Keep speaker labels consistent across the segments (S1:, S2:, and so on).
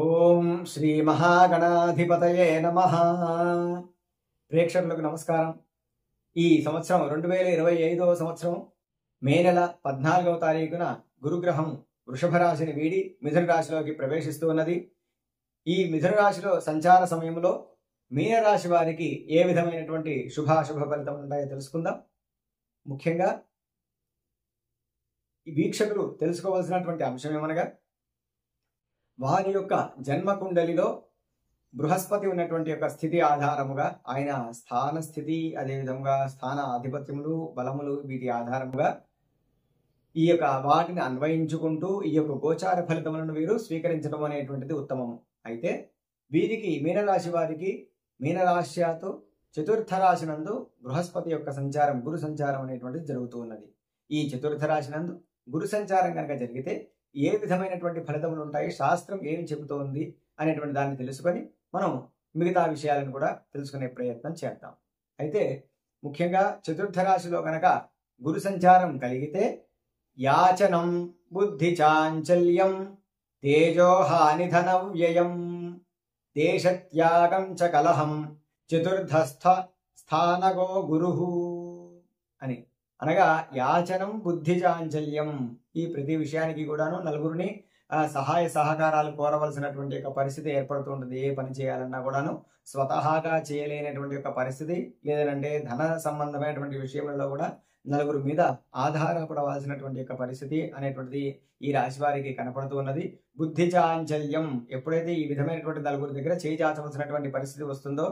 S1: ఓం శ్రీ మహాగణాధిపతయే నమః. ప్రేక్షకులకు నమస్కారం. ఈ సంవత్సరం 2025వ సంవత్సరం మే నెల 14వ తారీఖున గురుగ్రహం వృషభ రాశిని వీడి మిథున రాశిలోకి ప్రవేశిస్తూ ఉన్నది. ఈ మిథున రాశిలో సంచార సమయంలో మీనరాశి వారికి ఏ విధమైనటువంటి శుభాశుభ ఫలితం ఉంటాయో తెలుసుకుందాం. ముఖ్యంగా ఈ వీక్షకులు తెలుసుకోవాల్సినటువంటి అంశం ఏమనగా, వారి యొక్క జన్మకుండలిలో బృహస్పతి ఉన్నటువంటి యొక్క స్థితి ఆధారముగా, ఆయన స్థాన స్థితి, అదేవిధంగా స్థాన ఆధిపత్యములు, బలములు, వీటి ఆధారముగా ఈ యొక్క వాటిని అన్వయించుకుంటూ ఈ యొక్క గోచార ఫలితములను వీరు స్వీకరించడం అనేటువంటిది ఉత్తమము. అయితే వీరికి మీనరాశి వారికి మీనరాశ్యాతో చతుర్థ రాశి నందు బృహస్పతి యొక్క సంచారం, గురు సంచారం అనేటువంటిది జరుగుతూ ఉన్నది. ఈ చతుర్థ రాశి నందు గురు సంచారం కనుక జరిగితే ఏ విధమైనటువంటి ఫలితములు ఉంటాయి, శాస్త్రం ఏమి చెబుతోంది అనేటువంటి దాన్ని తెలుసుకొని మనం మిగతా విషయాలను కూడా తెలుసుకునే ప్రయత్నం చేద్దాం. అయితే ముఖ్యంగా చతుర్థ రాశిలో కనుక గురు సంచారం కలిగితే యాచనం, బుద్ధి చాంచల్యం, తేజోహాని, ధన వ్యయం, దేశత్యాగం చ కలహం, చతుర్థస్థ స్థానగో గురు అని అనగా యాచనం, బుద్ధి చాంచల్యం, ఈ ప్రతి విషయానికి కూడాను నలుగురిని సహాయ సహకారాలు కోరవలసినటువంటి యొక్క పరిస్థితి ఏర్పడుతుంటుంది. ఏ పని చేయాలన్నా కూడాను స్వతహాగా చేయలేనటువంటి యొక్క పరిస్థితి, లేదంటే ధన సంబంధమైనటువంటి విషయంలో కూడా నలుగురు మీద ఆధారపడవలసినటువంటి యొక్క పరిస్థితి అనేటువంటిది ఈ రాశి వారికి కనపడుతూ ఉన్నది. బుద్ధి చాంచల్యం, ఎప్పుడైతే ఈ విధమైనటువంటి నలుగురి దగ్గర చేయి చాచవలసినటువంటి పరిస్థితి వస్తుందో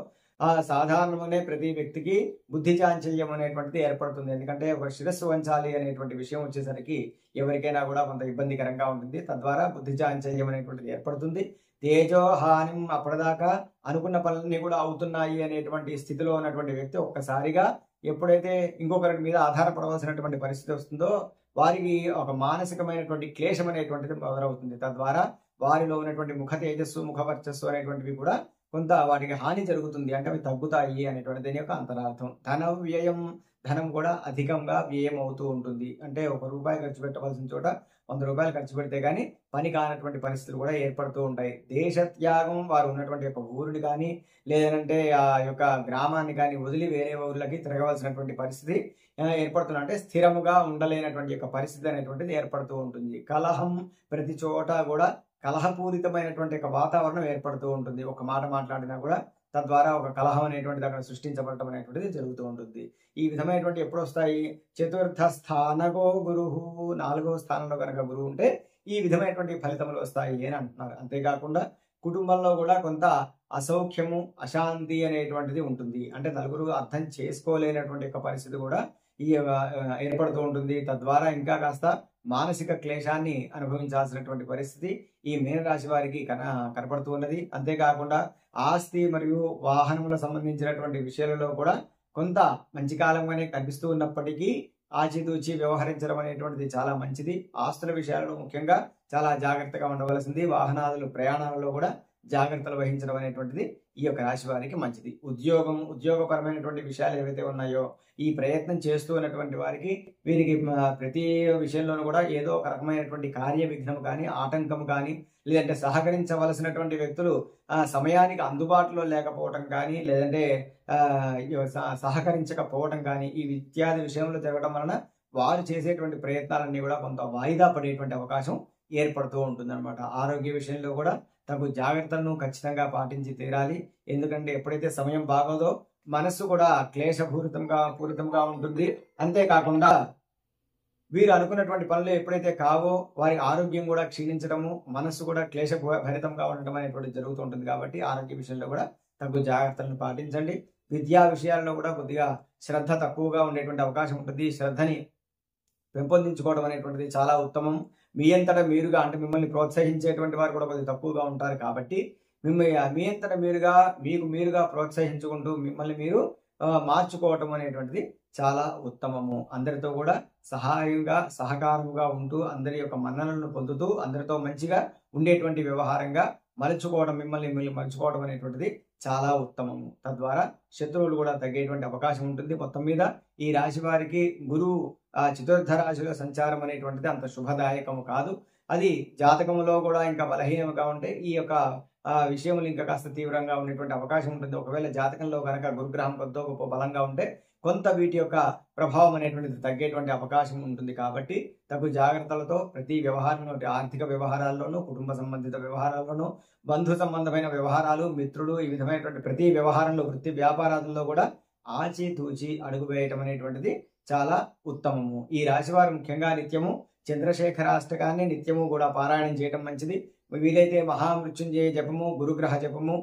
S1: సాధారణంగానే ప్రతి వ్యక్తికి బుద్ధి చాంచల్యం అనేటువంటిది ఏర్పడుతుంది. ఎందుకంటే ఒక శిరస్సు వంచాలి అనేటువంటి విషయం వచ్చేసరికి ఎవరికైనా కూడా కొంత ఇబ్బందికరంగా ఉంటుంది. తద్వారా బుద్ధి చాంచల్యం అనేటువంటిది ఏర్పడుతుంది. తేజోహాని, అప్పటిదాకా అనుకున్న పనులన్నీ కూడా అవుతున్నాయి అనేటువంటి స్థితిలో ఉన్నటువంటి వ్యక్తి ఒక్కసారిగా ఎప్పుడైతే ఇంకొకరి మీద ఆధారపడవలసినటువంటి పరిస్థితి వస్తుందో వారికి ఒక మానసికమైనటువంటి క్లేశం అనేటువంటిది మొదలవుతుంది. తద్వారా వారిలో ఉన్నటువంటి ముఖ తేజస్సు, ముఖ వర్చస్సు అనేటువంటివి కూడా కొంత వాటికి హాని జరుగుతుంది, అంటే అవి తగ్గుతాయి అనేటువంటి దీని యొక్క అంతరార్థం. ధన వ్యయం, ధనం కూడా అధికంగా వ్యయం అవుతూ ఉంటుంది. అంటే ₹1 ఖర్చు పెట్టవలసిన చోట ₹100 ఖర్చు పెడితే కానీ పని కానటువంటి పరిస్థితులు కూడా ఏర్పడుతూ ఉంటాయి. దేశత్యాగం, వారు ఉన్నటువంటి యొక్క ఊరిని కానీ లేదంటే ఆ యొక్క గ్రామాన్ని కానీ వదిలి వేరే ఊర్లకి తిరగవలసినటువంటి పరిస్థితి ఏర్పడుతుంది. అంటే స్థిరముగా ఉండలేనటువంటి యొక్క పరిస్థితి అనేటువంటిది ఏర్పడుతూ ఉంటుంది. కలహం, ప్రతి చోట కూడా కలహపూరితమైనటువంటి ఒక వాతావరణం ఏర్పడుతూ ఉంటుంది. ఒక మాట మాట్లాడినా కూడా తద్వారా ఒక కలహం అనేటువంటిది అక్కడ సృష్టించబడటం అనేటువంటిది జరుగుతూ ఉంటుంది. ఈ విధమైనటువంటి ఎప్పుడు వస్తాయి? చతుర్థ స్థానగో గురు, 4వ స్థానంలో కనుక గురువు ఉంటే ఈ విధమైనటువంటి ఫలితములు వస్తాయి అని అంటున్నారు. అంతేకాకుండా కుటుంబంలో కూడా కొంత అసౌఖ్యము, అశాంతి అనేటువంటిది ఉంటుంది. అంటే నలుగురు అర్థం చేసుకోలేనటువంటి యొక్క పరిస్థితి కూడా ఈ ఏర్పడుతూ ఉంటుంది. తద్వారా ఇంకా కాస్త మానసిక క్లేశాన్ని అనుభవించాల్సినటువంటి పరిస్థితి ఈ మీనరాశి వారికి కనపడుతూ ఉన్నది. అంతేకాకుండా ఆస్తి మరియు వాహనముల సంబంధించినటువంటి విషయాలలో కూడా కొంత మంచి కాలంగానే కనిపిస్తూ ఉన్నప్పటికీ ఆచితూచి వ్యవహరించడం అనేటువంటిది చాలా మంచిది. ఆస్తుల విషయాలలో ముఖ్యంగా చాలా జాగ్రత్తగా ఉండవలసింది. వాహనాలు, ప్రయాణాలలో కూడా జాగ్రత్తలు వహించడం అనేటువంటిది ఈ యొక్క రాశి వారికి మంచిది. ఉద్యోగపరమైనటువంటి విషయాలు ఏవైతే ఉన్నాయో ఈ ప్రయత్నం చేస్తూ ఉన్నటువంటి వారికి, వీరికి ప్రతి విషయంలోనూ కూడా ఏదో ఒక రకమైనటువంటి కార్య విఘ్నం కానీ, ఆటంకం కానీ, లేదంటే సహకరించవలసినటువంటి వ్యక్తులు సమయానికి అందుబాటులో లేకపోవటం కానీ, లేదంటే సహకరించకపోవటం కానీ, ఈ ఇత్యాది విషయంలో జరగడం వలన వారు చేసేటువంటి ప్రయత్నాలన్నీ కూడా కొంత వాయిదా పడేటువంటి అవకాశం ఏర్పడుతూ ఉంటుంది అనమాట. ఆరోగ్య విషయంలో కూడా తగు జాగ్రత్తలను ఖచ్చితంగా పాటించి తీరాలి. ఎందుకంటే ఎప్పుడైతే సమయం బాగోదో మనస్సు కూడా పూరితంగా ఉంటుంది. అంతేకాకుండా వీరు అనుకున్నటువంటి పనులు ఎప్పుడైతే కావో వారి ఆరోగ్యం కూడా క్షీణించడము, మనస్సు కూడా భరితంగా ఉండటం అనేటువంటి జరుగుతూ ఉంటుంది. కాబట్టి ఆరోగ్య విషయంలో కూడా తగు జాగ్రత్తలను పాటించండి. విద్యా విషయాల్లో కూడా కొద్దిగా శ్రద్ధ తక్కువగా ఉండేటువంటి అవకాశం ఉంటుంది. శ్రద్ధని పెంపొందించుకోవడం అనేటువంటిది చాలా ఉత్తమం. మీ అంతటా మీరుగా, అంటే మిమ్మల్ని ప్రోత్సహించేటువంటి వారు కూడా కొద్దిగా తక్కువగా ఉంటారు. కాబట్టి మీ అంతటా మీరుగా ప్రోత్సహించుకుంటూ మిమ్మల్ని మీరు మార్చుకోవటం అనేటువంటిది చాలా ఉత్తమము. అందరితో కూడా సహకారముగా ఉంటూ అందరి యొక్క మన్ననలను పొందుతూ అందరితో మంచిగా ఉండేటువంటి వ్యవహారంగా మిమ్మల్ని మలుచుకోవడం అనేటువంటిది చాలా ఉత్తమము. తద్వారా శత్రువులు కూడా తగ్గేటువంటి అవకాశం ఉంటుంది. మొత్తం మీద ఈ రాశి వారికి గురువు చతుర్థ రాశిలో సంచారం అనేటువంటిది అంత శుభదాయకము కాదు. అది జాతకంలో కూడా ఇంకా బలహీనంగా ఉంటే ఈ యొక్క విషయములు ఇంకా కాస్త తీవ్రంగా ఉండేటువంటి అవకాశం ఉంటుంది. ఒకవేళ జాతకంలో కనుక గురుగ్రహం కొద్దో గొప్ప బలంగా ఉంటే కొంత వీటి యొక్క ప్రభావం అనేటువంటిది తగ్గేటువంటి అవకాశం ఉంటుంది. కాబట్టి తగు జాగ్రత్తలతో ప్రతి వ్యవహారంలో, ఆర్థిక వ్యవహారాల్లోనూ, కుటుంబ సంబంధిత వ్యవహారాల్లోనూ, బంధు సంబంధమైన వ్యవహారాలు, మిత్రులు, ఈ విధమైనటువంటి ప్రతి వ్యవహారంలో, వృత్తి వ్యాపారాలలో కూడా ఆచితూచి అడుగు వేయటం అనేటువంటిది చాలా ఉత్తమము. ఈ రాశివారు ముఖ్యంగా నిత్యము చంద్రశేఖరాష్టకాన్ని నిత్యము కూడా పారాయణం చేయటం మంచిది. వీలైతే మహామృత్యుంజయ జపము, గురుగ్రహ జపము,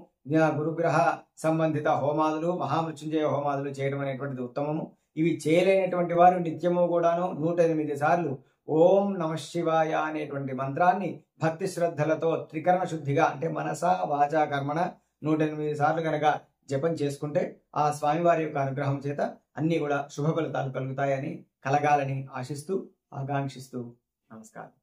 S1: గురుగ్రహ సంబంధిత హోమాదులు, మహామృత్యుంజయ హోమాదులు చేయడం అనేటువంటిది ఉత్తమము. ఇవి చేయలేనటువంటి వారు నిత్యము కూడాను 108 సార్లు ఓం నమః శివాయ అనేటువంటి మంత్రాన్ని భక్తి శ్రద్ధలతో త్రికరణ శుద్ధిగా, అంటే మనస వాచ కర్మణ 108 సార్లు కనుక జపం చేసుకుంటే ఆ స్వామివారి యొక్క అనుగ్రహం చేత అన్ని కూడా శుభ ఫలితాలు కలుగుతాయని, కలగాలని ఆశిస్తూ ఆకాంక్షిస్తూ నమస్కారం.